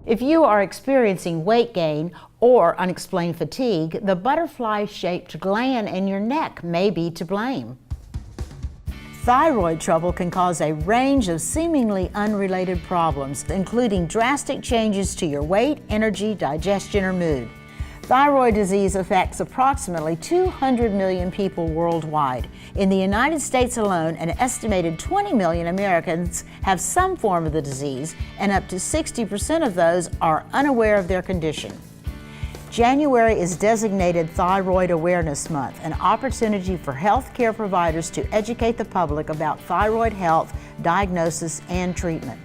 If you are experiencing weight gain or unexplained fatigue, the butterfly-shaped gland in your neck may be to blame. Thyroid trouble can cause a range of seemingly unrelated problems, including drastic changes to your weight, energy, digestion, or mood. Thyroid disease affects approximately 200 million people worldwide. In the United States alone, an estimated 20 million Americans have some form of the disease, and up to 60% of those are unaware of their condition. January is designated Thyroid Awareness Month, an opportunity for healthcare providers to educate the public about thyroid health, diagnosis, and treatment.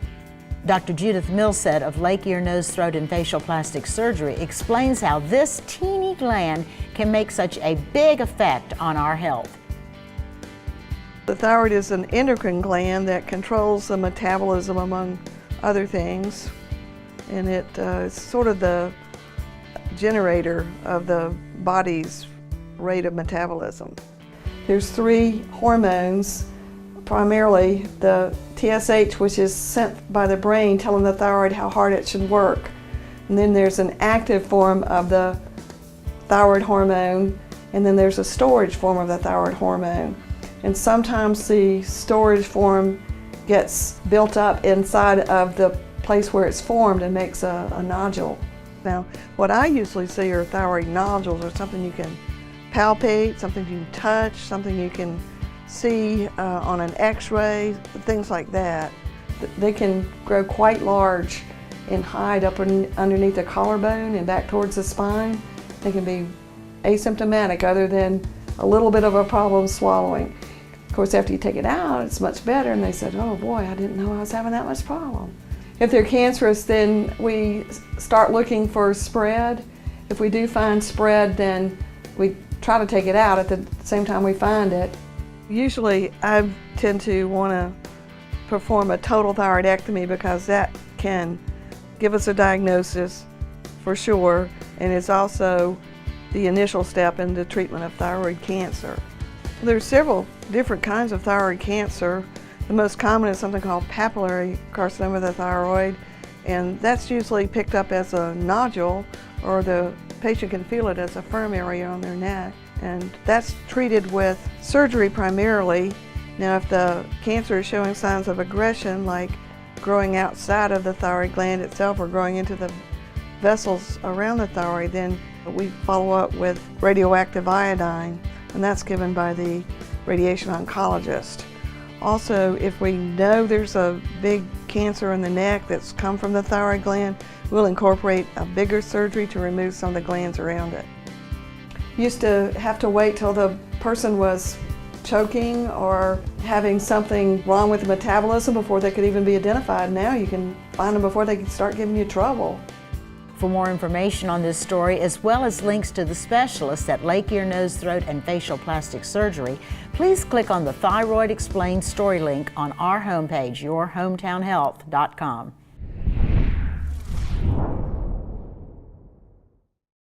Dr. Judith Milstead of Lake, Ear, Nose, Throat, and Facial Plastic Surgery explains how this teeny gland can make such a big effect on our health. The thyroid is an endocrine gland that controls the metabolism, among other things, and it is sort of the generator of the body's rate of metabolism. There's 3 hormones, primarily the TSH, which is sent by the brain telling the thyroid how hard it should work. And then there's an active form of the thyroid hormone, and then there's a storage form of the thyroid hormone. And sometimes the storage form gets built up inside of the place where it's formed and makes a nodule. Now, what I usually see are thyroid nodules, or something you can palpate, something you can touch, something you can see on an x-ray, things like that. They can grow quite large and hide up underneath the collarbone and back towards the spine. They can be asymptomatic other than a little bit of a problem swallowing. Of course, after you take it out, it's much better, and they said, oh boy, I didn't know I was having that much problem. If they're cancerous, then we start looking for spread. If we do find spread, then we try to take it out at the same time we find it. Usually, I tend to want to perform a total thyroidectomy because that can give us a diagnosis for sure, and it's also the initial step in the treatment of thyroid cancer. There's several different kinds of thyroid cancer. The most common is something called Papillary Carcinoma of the thyroid, and that's usually picked up as a nodule, or the patient can feel it as a firm area on their neck. And that's treated with surgery primarily. Now, if the cancer is showing signs of aggression, like growing outside of the thyroid gland itself or growing into the vessels around the thyroid, then we follow up with radioactive iodine, and that's given by the radiation oncologist. Also, if we know there's a big cancer in the neck that's come from the thyroid gland, we'll incorporate a bigger surgery to remove some of the glands around it. Used to have to wait till the person was choking or having something wrong with the metabolism before they could even be identified. Now you can find them before they can start giving you trouble. For more information on this story, as well as links to the specialists at Lake, Ear, Nose, Throat, and Facial Plastic Surgery, please click on the Thyroid Explained story link on our homepage, yourhometownhealth.com.